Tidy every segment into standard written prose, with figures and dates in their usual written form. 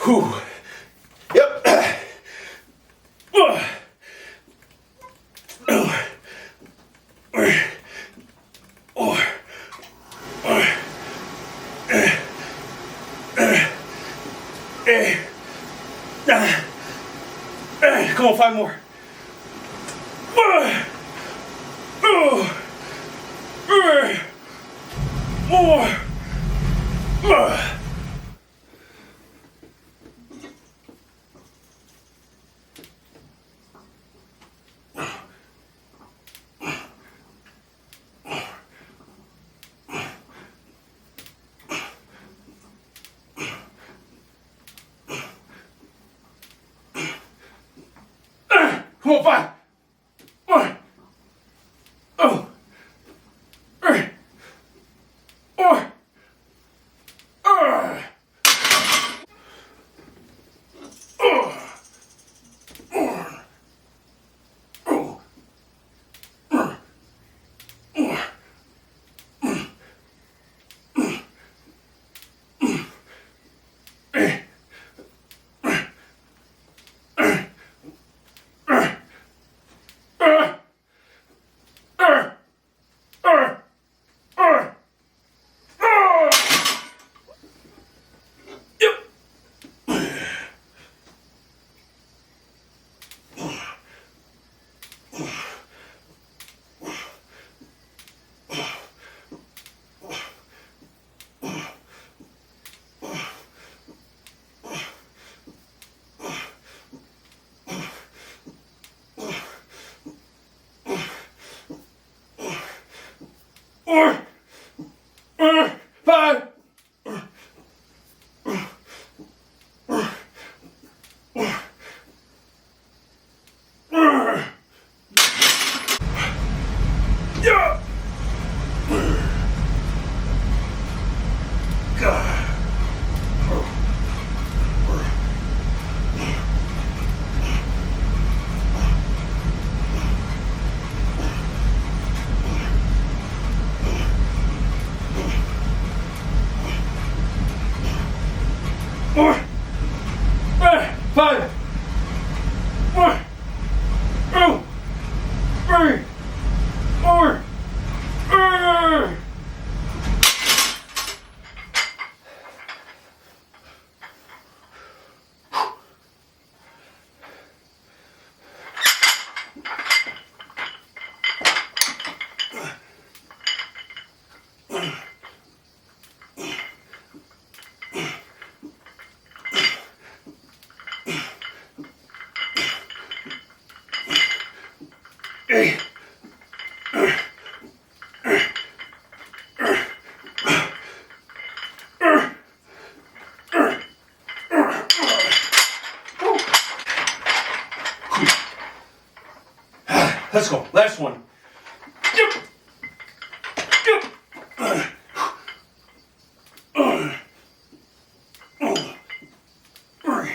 Whew. Yep. Come on, 5 more. Come on, 5. 1. Oh. 3. 4. Five. Yeah. Four. 5. 1. 2. 3. 4. Hey. Let's go. Last one. Yep. Yep. 3,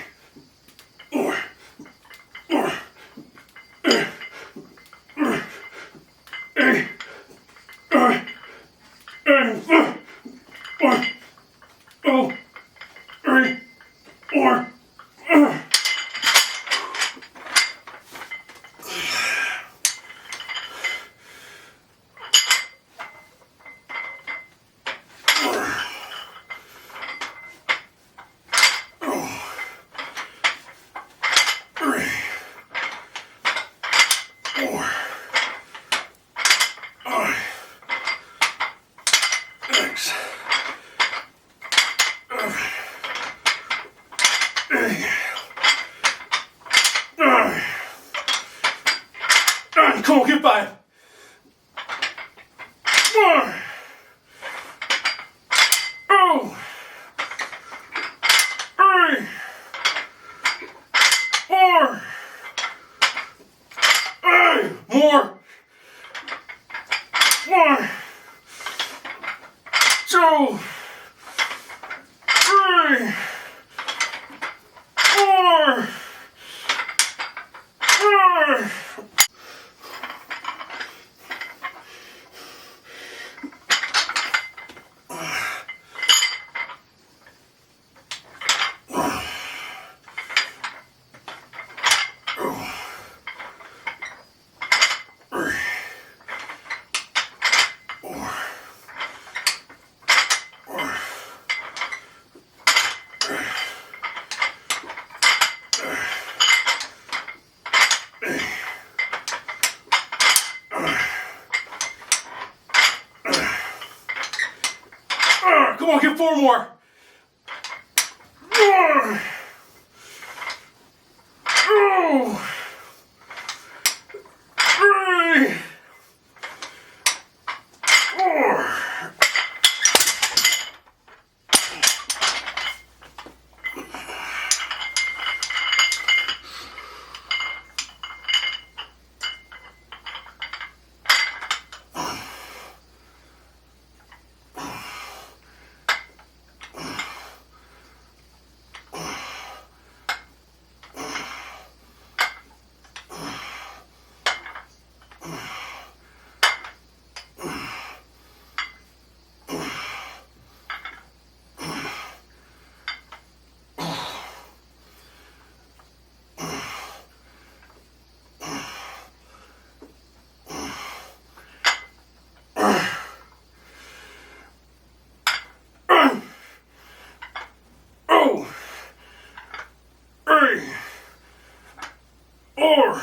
4. Come on, get 5. 1. 2. 3. 4. More. 1. 2. 3. 4. 5. more. 4, 2, 3, 4. Oh, 3, 4.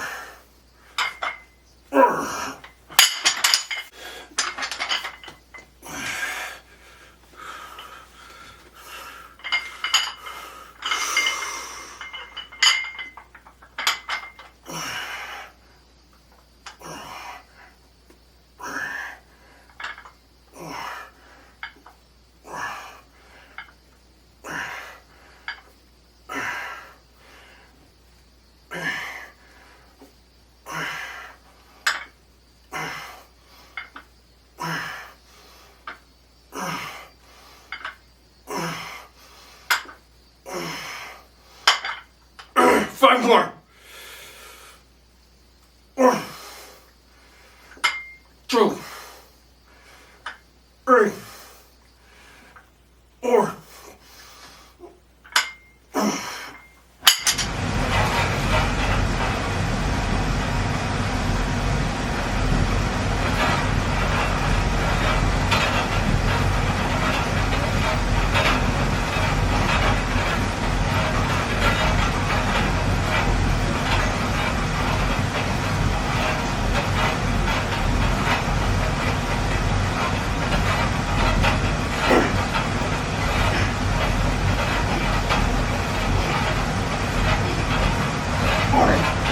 Five more. 1, 2, 3, 4.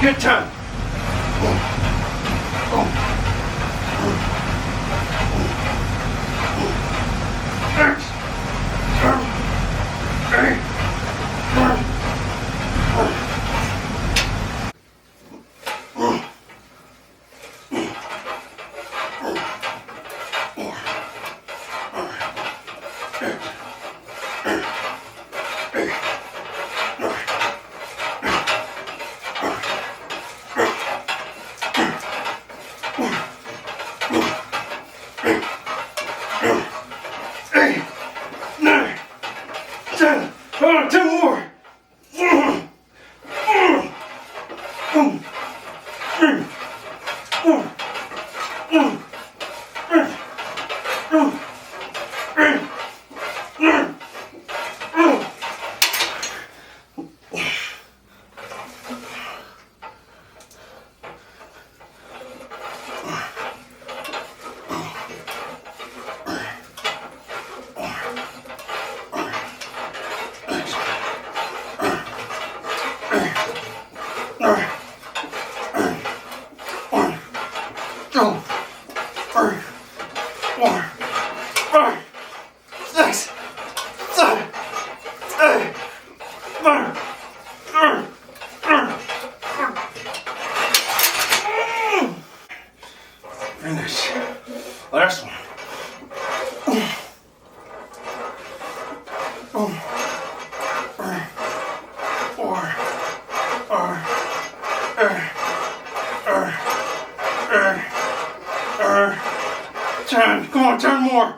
Good time. Oh, 10 more. 6, 7, 8, 9. Finish. Last one. 10. Come on, 10 more.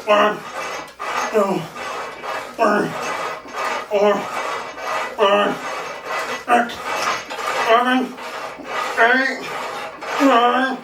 1, 2, 3, 4, 5, 6, 7, 8, 9.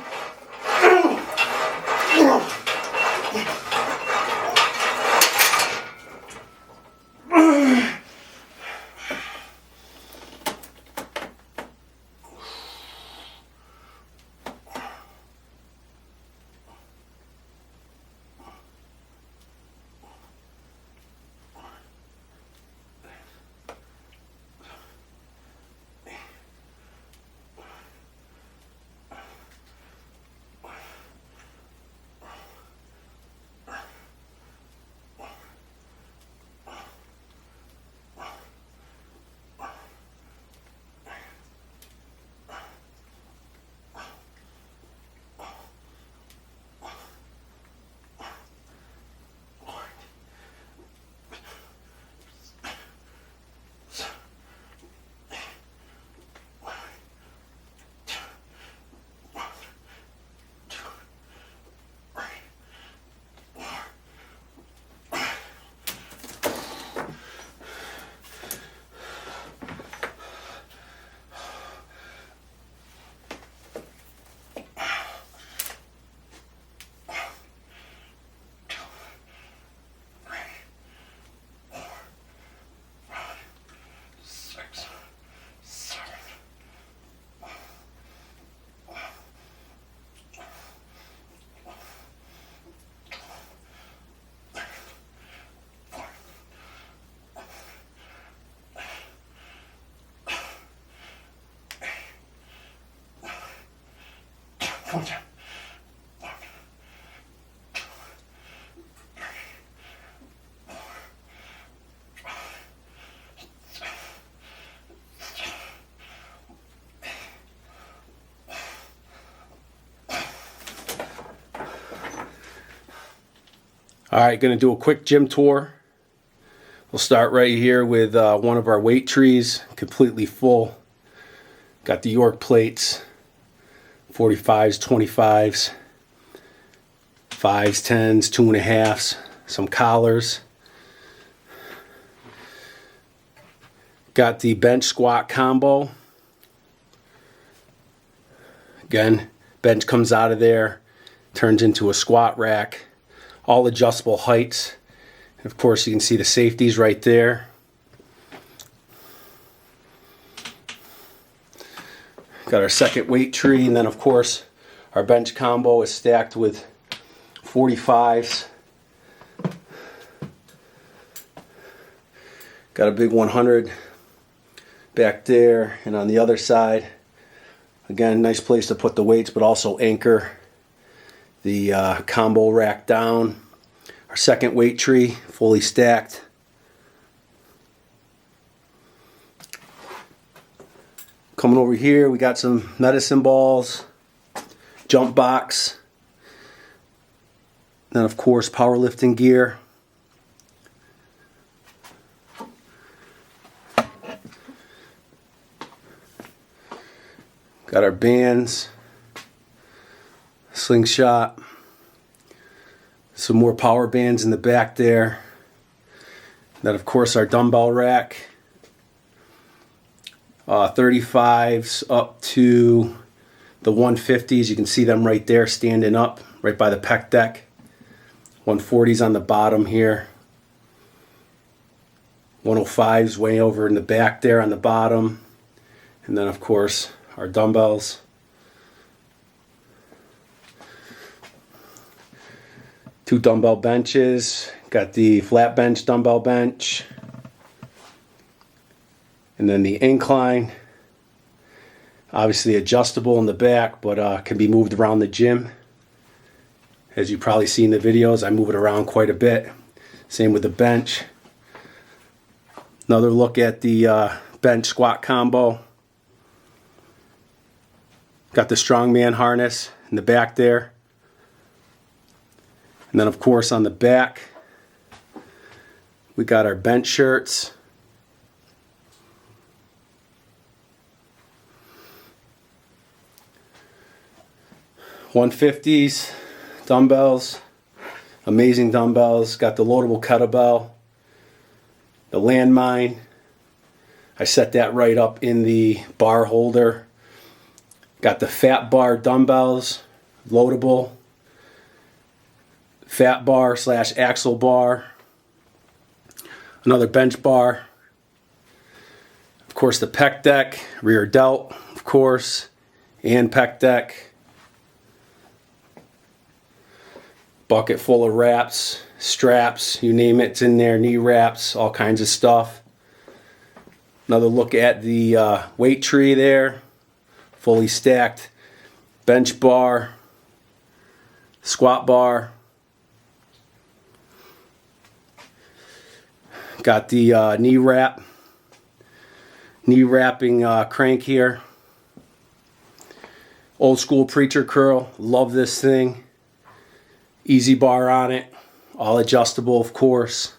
Alright, going to do a quick gym tour. We'll start right here with one of our weight trees, completely full. Got the York plates, 45s, 25s, 5s, 10s, 2.5s, some collars. Got the bench squat combo. Again, bench comes out of there, turns into a squat rack. All adjustable heights. And of course, you can see the safeties right there. Got our second weight tree, and then of course, our bench combo is stacked with 45s. Got a big 100 back there, and on the other side, again, nice place to put the weights, but also anchor the combo rack down. Our second weight tree, fully stacked. Coming over here, we got some medicine balls, jump box, then of course powerlifting gear. Got our bands, slingshot, some more power bands in the back there. Then of course our dumbbell rack, 35s up to the 150s. You can see them right there standing up right by the pec deck. 140s on the bottom here. 105s way over in the back there on the bottom. And then of course our dumbbells. Two dumbbell benches. Got the flat bench, dumbbell bench. And then the incline. Obviously adjustable in the back, but can be moved around the gym. As you probably see in the videos, I move it around quite a bit. Same with the bench. Another look at the bench squat combo. Got the strongman harness in the back there. And then of course on the back, we got our bench shirts. $150s, dumbbells, amazing dumbbells. Got the loadable kettlebell, the landmine. I set that right up in the bar holder. Got the fat bar dumbbells, loadable. Fat bar / axle bar. Another bench bar. Of course the pec deck, rear delt, of course, and pec deck. Bucket full of wraps, straps, you name it, it's in there, knee wraps, all kinds of stuff. Another look at the weight tree there. Fully stacked bench bar, squat bar. Got the knee wrapping crank here. Old school preacher curl, love this thing. Easy bar on it, all adjustable of course.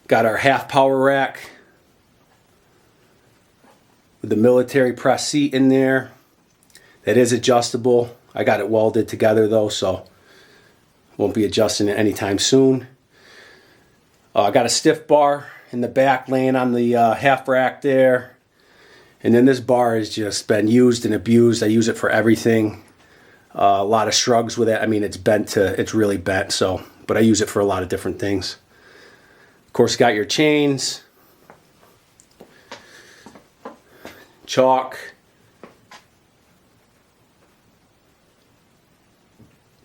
Got our half power rack with the military press seat in there. That is adjustable. I got it welded together though, so won't be adjusting it anytime soon. I got a stiff bar in the back laying on the half rack there. And then this bar has just been used and abused. I use it for everything. A lot of shrugs with it. I mean, it's really bent, so, but I use it for a lot of different things. Of course, got your chains. Chalk,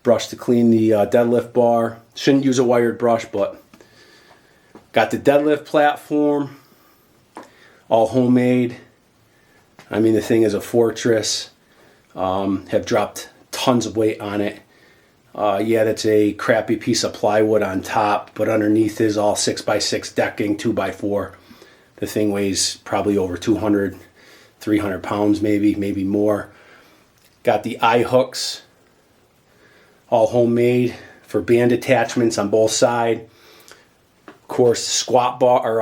brush to clean the deadlift bar. Shouldn't use a wired brush, but got the deadlift platform, all homemade. I mean, the thing is a fortress. Have dropped tons of weight on it. Yeah, that's a crappy piece of plywood on top, but underneath is all 6x6 decking, 2x4. The thing weighs probably over 200, 300 pounds maybe more. Got the eye hooks, all homemade for band attachments on both sides. Of course, squat bar, or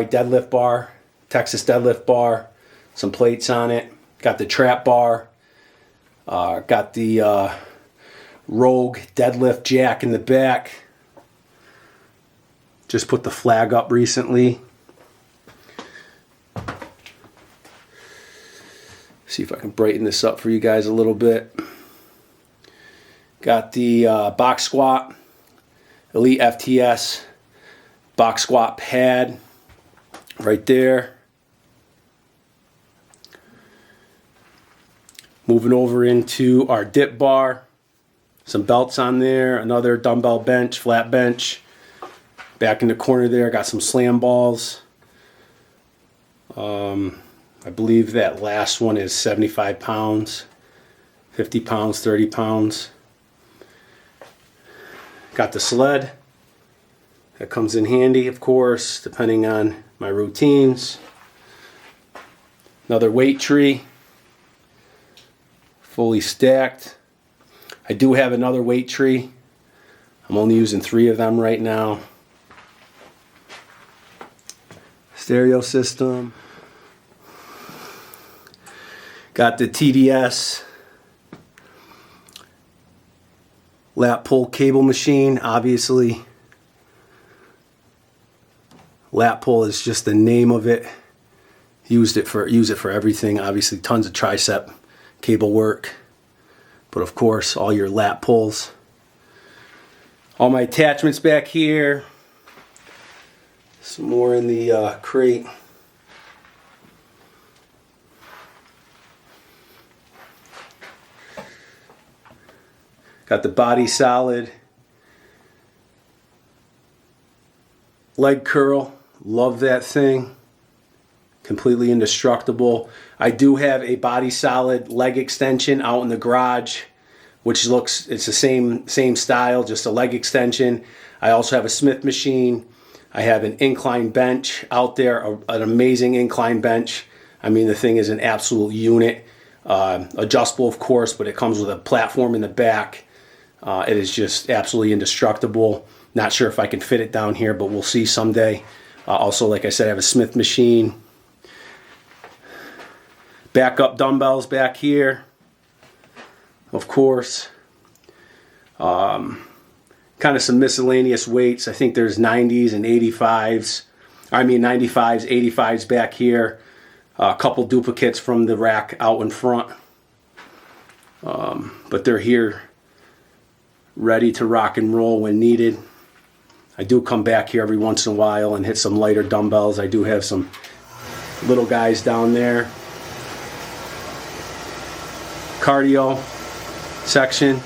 deadlift bar, Texas deadlift bar, some plates on it. Got the trap bar. Got the Rogue deadlift jack in the back. Just put the flag up recently. See if I can brighten this up for you guys a little bit. Got the box squat, Elite FTS box squat pad right there. Moving over into our dip bar. Some belts on there, another dumbbell bench, flat bench. Back in the corner there, got some slam balls. I believe that last one is 75 pounds, 50 pounds, 30 pounds. Got the sled. That comes in handy, of course, depending on my routines. Another weight tree, fully stacked. I do have another weight tree. I'm only using 3 of them right now. Stereo system. Got the TDS lat pull cable machine. Obviously, lat pull is just the name of it. Use it for everything. Obviously, tons of tricep cable work, but of course, all your lat pulls. All my attachments back here. Some more in the crate. Got the Body Solid leg curl. Love that thing. Completely indestructible. I do have a Body Solid leg extension out in the garage, which it's the same style, just a leg extension. I also have a Smith machine. I have an incline bench out there, an amazing incline bench. I mean, the thing is an absolute unit. Adjustable, of course, but it comes with a platform in the back. It is just absolutely indestructible. Not sure if I can fit it down here, but we'll see someday. Also, like I said, I have a Smith machine. Backup dumbbells back here, of course. Kind of some miscellaneous weights. I think there's 90s and 85s. 95s, 85s back here. A couple duplicates from the rack out in front. But they're here ready to rock and roll when needed. I do come back here every once in a while and hit some lighter dumbbells. I do have some little guys down there. Cardio section.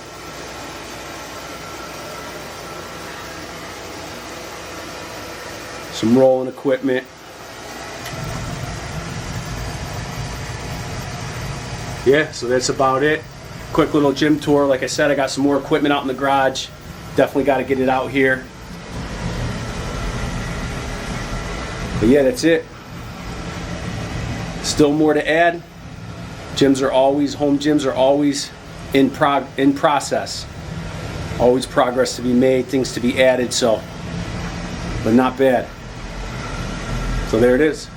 Some rolling equipment. Yeah, so that's about it. Quick little gym tour. Like I said, I got some more equipment out in the garage. Definitely got to get it out here. But yeah, that's it. Still more to add. Home gyms are always in process. Always progress to be made, things to be added, but not bad. So there it is.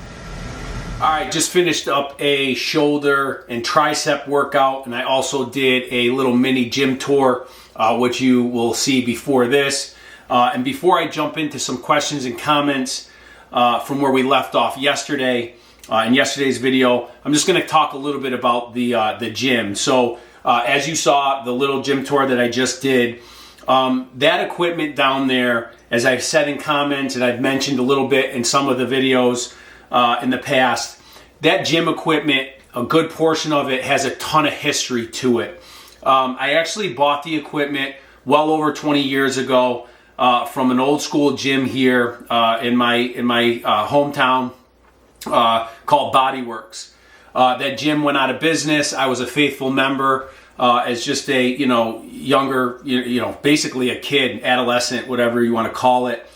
All right, just finished up a shoulder and tricep workout, and I also did a little mini gym tour, which you will see before this. And before I jump into some questions and comments from where we left off yesterday, in yesterday's video, I'm just going to talk a little bit about the gym. So as you saw, the little gym tour that I just did, that equipment down there, as I've said in comments and I've mentioned a little bit in some of the videos in the past, that gym equipment, a good portion of it has a ton of history to it. I actually bought the equipment well over 20 years ago from an old school gym here in my hometown called Bodyworks. That gym went out of business. I was a faithful member as just a younger, basically a kid, adolescent, whatever you want to call it.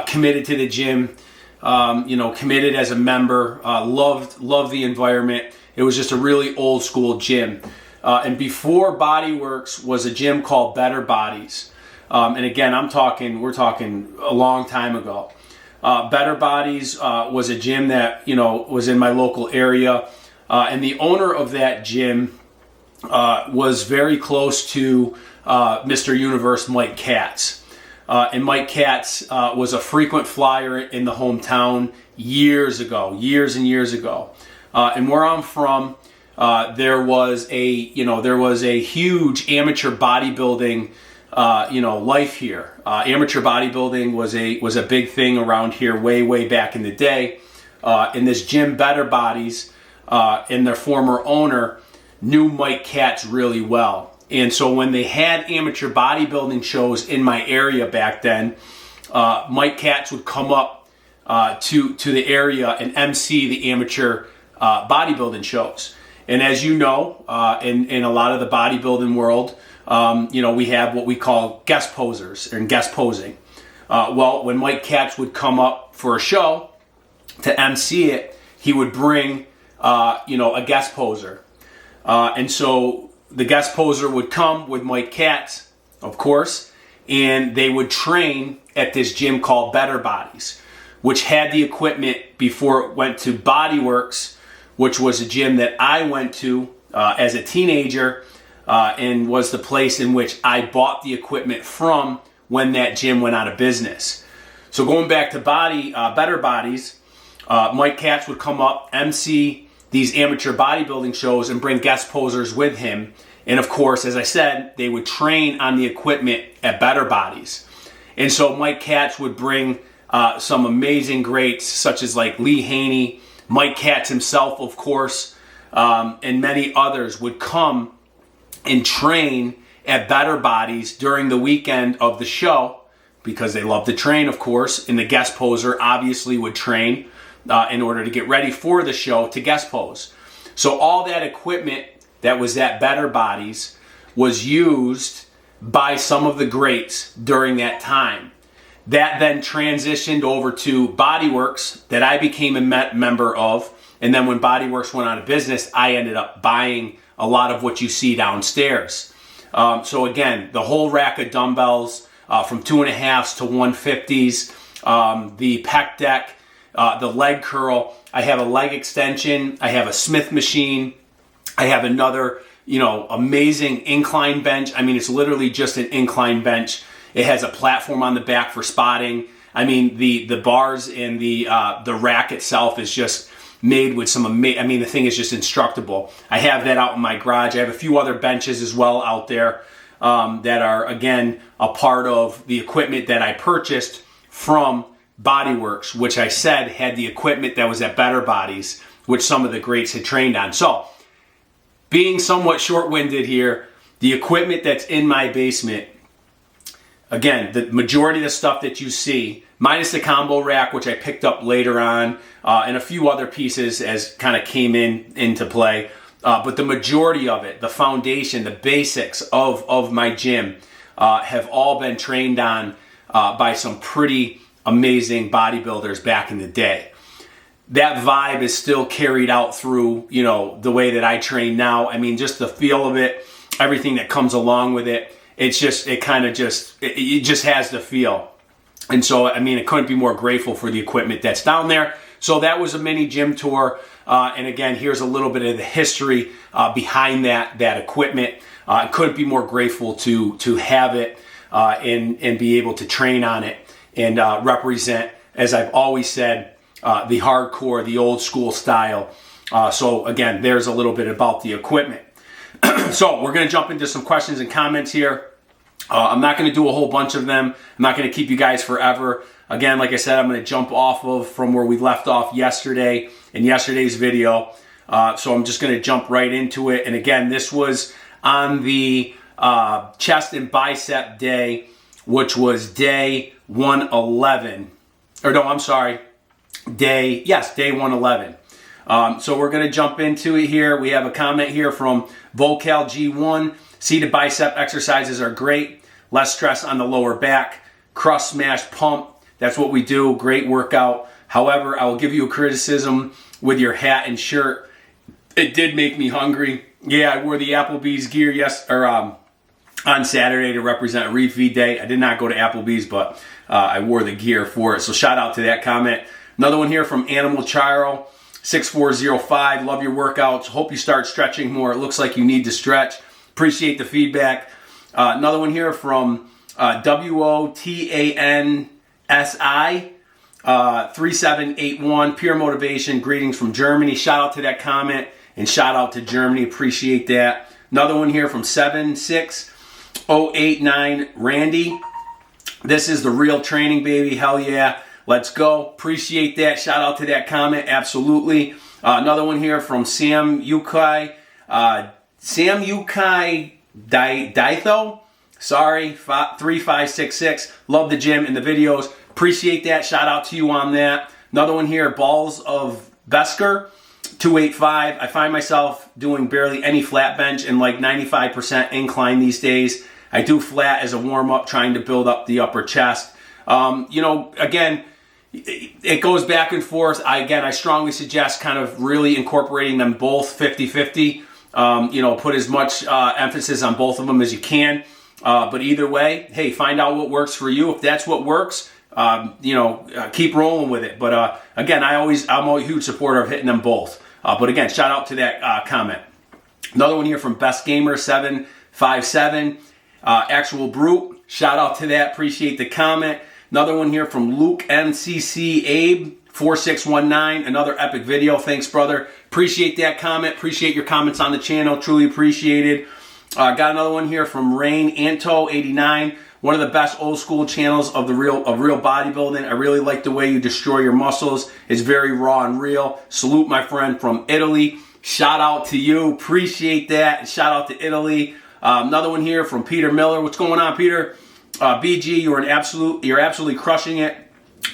Committed to the gym. Committed as a member, loved the environment. It was just a really old school gym. And before Bodyworks was a gym called Better Bodies. And again, we're talking a long time ago. Better Bodies was a gym that, was in my local area. And the owner of that gym was very close to Mr. Universe Mike Katz. And Mike Katz was a frequent flyer in the hometown years and years ago. And where I'm from, there was a huge amateur bodybuilding life here. Amateur bodybuilding was a big thing around here way back in the day. And this gym, Better Bodies, and their former owner knew Mike Katz really well. And so when they had amateur bodybuilding shows in my area back then, Mike Katz would come up to the area and MC the amateur bodybuilding shows. And as you know, in a lot of the bodybuilding world, we have what we call guest posers and guest posing. Well, when Mike Katz would come up for a show to MC it, he would bring, a guest poser. And so the guest poser would come with Mike Katz, of course, and they would train at this gym called Better Bodies, which had the equipment before it went to Bodyworks, which was a gym that I went to as a teenager and was the place in which I bought the equipment from when that gym went out of business. So going back to Better Bodies, Mike Katz would come up, MC these amateur bodybuilding shows and bring guest posers with him. And of course, as I said, they would train on the equipment at Better Bodies. And so Mike Katz would bring some amazing greats such as like Lee Haney, Mike Katz himself, of course, and many others would come and train at Better Bodies during the weekend of the show because they love to train, of course, and the guest poser obviously would train in order to get ready for the show to guest pose. So all that equipment that was at Better Bodies was used by some of the greats during that time. That then transitioned over to Bodyworks that I became a member of. And then when Bodyworks went out of business, I ended up buying a lot of what you see downstairs. So again, the whole rack of dumbbells from 2.5s to 150s, the pec deck, the leg curl. I have a leg extension. I have a Smith machine. I have another, amazing incline bench. I mean, it's literally just an incline bench. It has a platform on the back for spotting. I mean, the bars and the rack itself is just made with some the thing is just instructable. I have that out in my garage. I have a few other benches as well out there that are, again, a part of the equipment that I purchased from Bodyworks, which I said had the equipment that was at Better Bodies, which some of the greats had trained on. So, being somewhat short-winded here, the equipment that's in my basement, again, the majority of the stuff that you see, minus the combo rack, which I picked up later on, and a few other pieces as kind of came into play, but the majority of it, the foundation, the basics of my gym, have all been trained on by some pretty amazing bodybuilders back in the day. That vibe is still carried out through, the way that I train now. I mean, just the feel of it, everything that comes along with it. It just has the feel. And so, I mean, I couldn't be more grateful for the equipment that's down there. So that was a mini gym tour. And again, here's a little bit of the history behind that equipment. I couldn't be more grateful to have it and be able to train on it and represent, as I've always said, the hardcore, the old school style. So again, there's a little bit about the equipment. So we're going to jump into some questions and comments here. I'm not going to do a whole bunch of them. I'm not going to keep you guys forever. Again, like I said, I'm going to jump off from where we left off yesterday in yesterday's video. So I'm just going to jump right into it. And again, this was on the chest and bicep day, which was day 111. Or no, I'm sorry. Day 111. So we're going to jump into it here. We have a comment here from Vocal G1. Seated bicep exercises are great. Less stress on the lower back. Crust smash pump. That's what we do. Great workout. However, I will give you a criticism with your hat and shirt. It did make me hungry. Yeah, I wore the Applebee's gear on Saturday to represent Refeed Day. I did not go to Applebee's, but I wore the gear for it. So shout out to that comment. Another one here from Animal Chiro 6405. Love your workouts. Hope you start stretching more. It looks like you need to stretch. Appreciate the feedback. Another one here from WOTANSI 3781. Pure motivation. Greetings from Germany. Shout out to that comment and shout out to Germany. Appreciate that. Another one here from 76089 Randy. This is the real training, baby. Hell yeah. Let's go. Appreciate that. Shout out to that comment. Absolutely. Another one here from Sam Yukai. Sam Yukai Daitho. Sorry. 3566. Love the gym and the videos. Appreciate that. Shout out to you on that. Another one here. Balls of Besker 285. I find myself doing barely any flat bench and like 95% incline these days. I do flat as a warm-up, trying to build up the upper chest. Again, it goes back and forth. I strongly suggest kind of really incorporating them both 50-50. Put as much emphasis on both of them as you can. But either way, hey, find out what works for you. If that's what works, keep rolling with it. But again, I'm a huge supporter of hitting them both. But again, shout out to that comment. Another one here from Best Gamer 757. Actual Brute. Shout out to that. Appreciate the comment. Another one here from Luke NCC Abe 4619. Another epic video. Thanks, brother. Appreciate that comment. Appreciate your comments on the channel. Truly appreciated. Got another one here from Rain Anto 89. One of the best old school channels of real bodybuilding. I really like the way you destroy your muscles. It's very raw and real. Salute, my friend from Italy. Shout out to you. Appreciate that. Shout out to Italy. Another one here from Peter Miller. What's going on, Peter? BG, you're absolutely crushing it,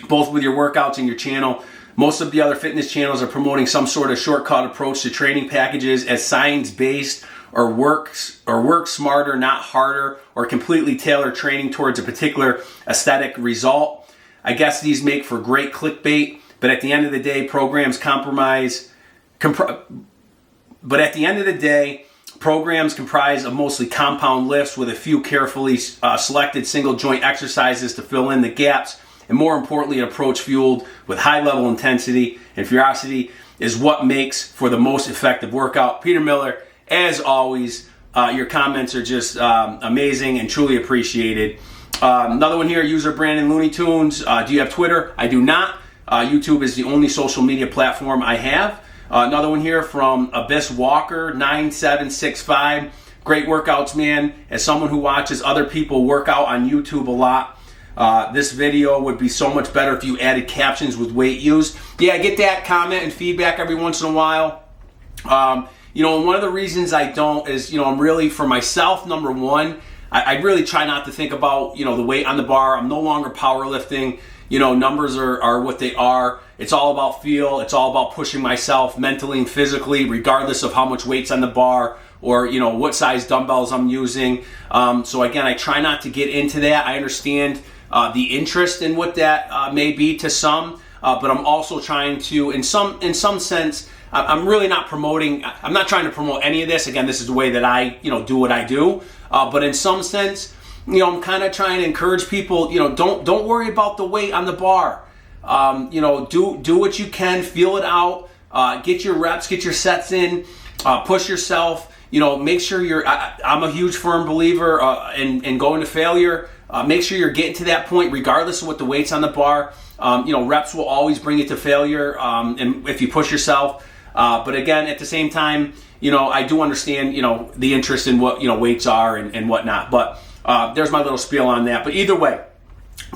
both with your workouts and your channel. Most of the other fitness channels are promoting some sort of shortcut approach to training packages as science-based or work smarter, not harder, or completely tailor training towards a particular aesthetic result. I guess these make for great clickbait, but at the end of the day, programs comprise of mostly compound lifts with a few carefully selected single joint exercises to fill in the gaps, and more importantly, an approach fueled with high level intensity and ferocity is what makes for the most effective workout. Peter Miller, as always, your comments are just amazing and truly appreciated. Another one here, user Brandon Looney Tunes. Do you have Twitter? I do not. YouTube is the only social media platform I have. Another one here from Abyss Walker 9765. Great workouts, man. As someone who watches other people work out on YouTube a lot, this video would be so much better if you added captions with weight used. Yeah, I get that comment and feedback every once in a while. And one of the reasons I don't is, I'm really, for myself, number one, I really try not to think about, the weight on the bar. I'm no longer powerlifting. Numbers are what they are. It's all about feel. It's all about pushing myself mentally and physically, regardless of how much weight's on the bar or, what size dumbbells I'm using. So again, I try not to get into that. I understand the interest in what that may be to some, but I'm also trying to, in some sense, I'm really not promoting, I'm not trying to promote any of this. Again, this is the way that I, do what I do. But in some sense, I'm kind of trying to encourage people, don't worry about the weight on the bar. Do what you can, feel it out, get your reps, get your sets in, push yourself, make sure I'm a huge firm believer in going to failure. Make sure you're getting to that point regardless of what the weight's on the bar. Reps will always bring you to failure, and if you push yourself. But again, at the same time, I do understand, the interest in what, weights are and whatnot. But there's my little spiel on that. But either way,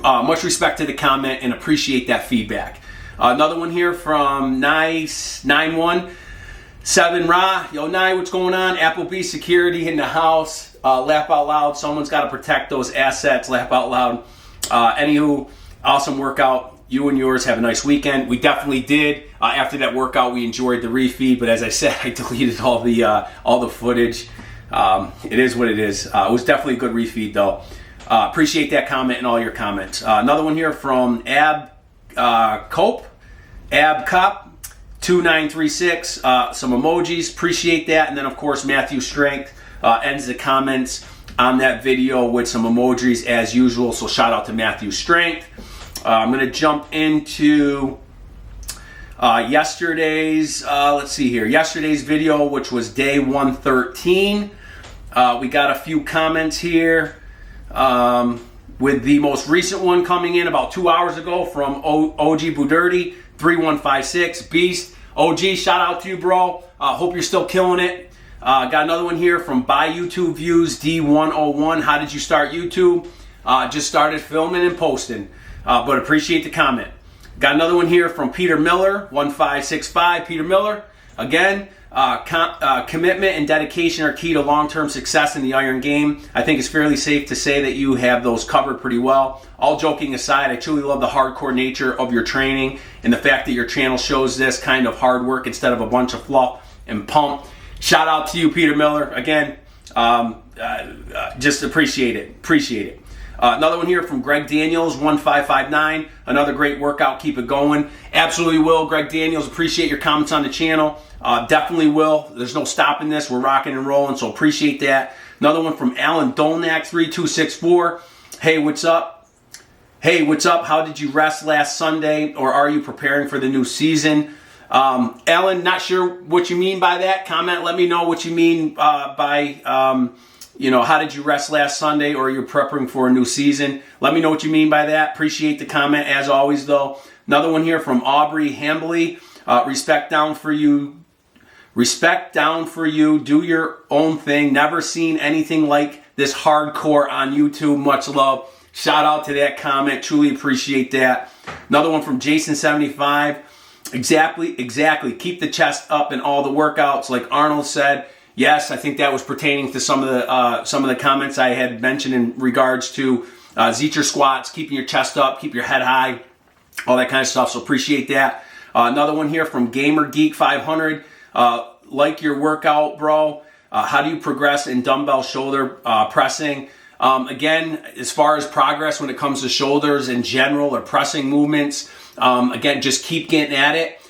much respect to the comment and appreciate that feedback. Another one here from Nice917 Ra. Yo, Nye, what's going on? Applebee's security in the house. Laugh out loud. Someone's got to protect those assets. Laugh out loud. Anywho, awesome workout. You and yours have a nice weekend. We definitely did. After that workout, we enjoyed the refeed, but as I said, I deleted all the footage. It is what it is. It was definitely a good refeed, though. Appreciate that comment and all your comments. Another one here from Ab Cop 2936. Some emojis. Appreciate that. And then, of course, Matthew Strength ends the comments on that video with some emojis as usual. So shout out to Matthew Strength. I'm going to jump into yesterday's video, which was day 113. We got a few comments here, with the most recent one coming in about 2 hours ago from OG Budirty 3156 Beast. OG, shout out to you, bro. Hope you're still killing it. Got another one here from Buy YouTube Views D101. How did you start YouTube? Just started filming and posting, but appreciate the comment. Got another one here from Peter Miller 1565. Peter Miller, again, commitment and dedication are key to long-term success in the iron game. I think it's fairly safe to say that you have those covered pretty well. All joking aside, I truly love the hardcore nature of your training and the fact that your channel shows this kind of hard work instead of a bunch of fluff and pump. Shout out to you, Peter Miller. Again, just appreciate it. Another one here from Greg Daniels 1559. Another great workout. Keep it going. Absolutely will, Greg Daniels. Appreciate your comments on the channel. Definitely will. There's no stopping this. We're rocking and rolling, so appreciate that. Another one from Alan Dolnak 3264. Hey, what's up? How did you rest last Sunday, or are you preparing for the new season? Alan, not sure what you mean by that. Comment, let me know what you mean by how did you rest last Sunday, or you're prepping for a new season? Let me know what you mean by that. Appreciate the comment as always, though. Another one here from Aubrey Hambly. Respect down for you. Do your own thing. Never seen anything like this hardcore on YouTube. Much love. Shout out to that comment. Truly appreciate that. Another one from Jason75. Exactly. Keep the chest up in all the workouts, like Arnold said. Yes, I think that was pertaining to some of the comments I had mentioned in regards to Zeecher squats, keeping your chest up, keep your head high, all that kind of stuff. So appreciate that. Another one here from Gamer Geek 500. Like your workout, bro. How do you progress in dumbbell shoulder pressing? Again, as far as progress when it comes to shoulders in general or pressing movements, again, just keep getting at it.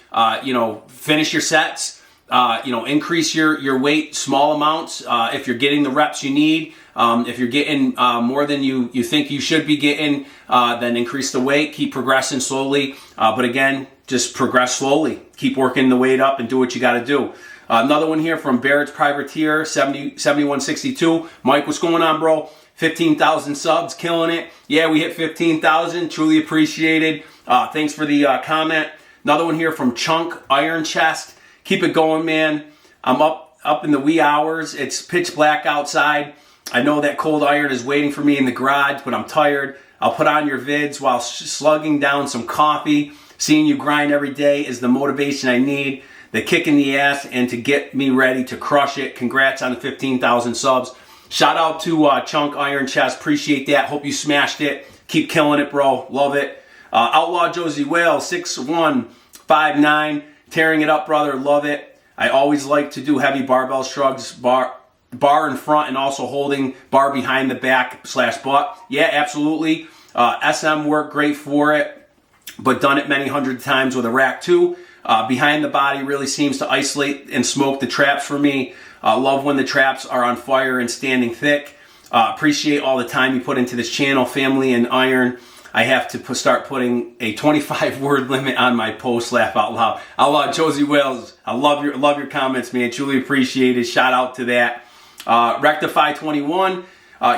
Finish your sets. Increase your weight, small amounts. If you're getting the reps you need, if you're getting more than you think you should be getting, then increase the weight. Keep progressing slowly. But again, just progress slowly. Keep working the weight up and do what you got to do. Another one here from Barrett's Privateer 7162. Mike, what's going on, bro? 15,000 subs, killing it. Yeah, we hit 15,000. Truly appreciated. Thanks for the comment. Another one here from Chunk Iron Chest. Keep it going, man. I'm up in the wee hours. It's pitch black outside. I know that cold iron is waiting for me in the garage, but I'm tired. I'll put on your vids while slugging down some coffee. Seeing you grind every day is the motivation I need, the kick in the ass, and to get me ready to crush it. Congrats on the 15,000 subs. Shout out to Chunk Iron Chest. Appreciate that. Hope you smashed it. Keep killing it, bro. Love it. Outlaw Josie Whale 6159. Tearing it up, brother. Love it. I always like to do heavy barbell shrugs, bar in front, and also holding bar behind the back / butt. Yeah, absolutely. SM work, great for it, but done it many hundred times with a rack too. Behind the body really seems to isolate and smoke the traps for me. Love when the traps are on fire and standing thick. Appreciate all the time you put into this channel, family and iron. I have to start putting a 25-word limit on my post. Laugh out loud. Outlaw Josie Wales, I love your comments, man. Truly appreciate it. Shout out to that. Rectify 21.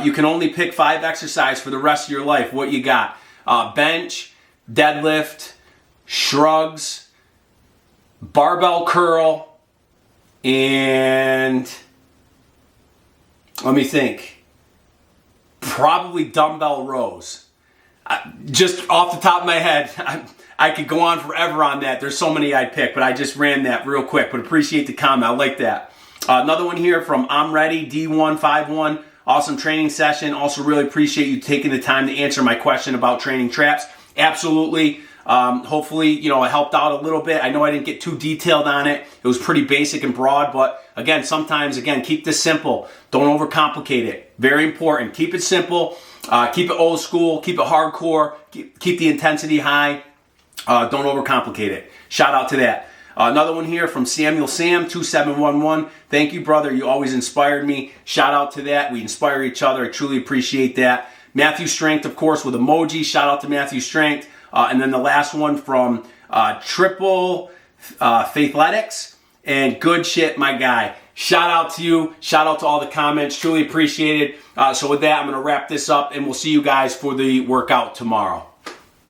You can only pick 5 exercises for the rest of your life. What you got? Bench, deadlift, shrugs, barbell curl, and let me think. Probably dumbbell rows. Just off the top of my head, I could go on forever on that. There's so many I'd pick, but I just ran that real quick. But appreciate the comment. I like that. Another one here from I'm Ready D151. Awesome training session. Also really appreciate you taking the time to answer my question about training traps. Absolutely. Hopefully, I helped out a little bit. I know I didn't get too detailed on it. It was pretty basic and broad, but again, sometimes, keep this simple. Don't overcomplicate it. Very important. Keep it simple. Keep it old school. Keep it hardcore. Keep the intensity high. Don't overcomplicate it. Shout out to that. Another one here from Samuel Sam 2711. Thank you, brother. You always inspired me. Shout out to that. We inspire each other. I truly appreciate that. Matthew Strength, of course, with emoji. Shout out to Matthew Strength. And then the last one from Triple Faithletics. And good shit, my guy. Shout out to you. Shout out to all the comments. Truly appreciate it. So with that, I'm going to wrap this up, and we'll see you guys for the workout tomorrow.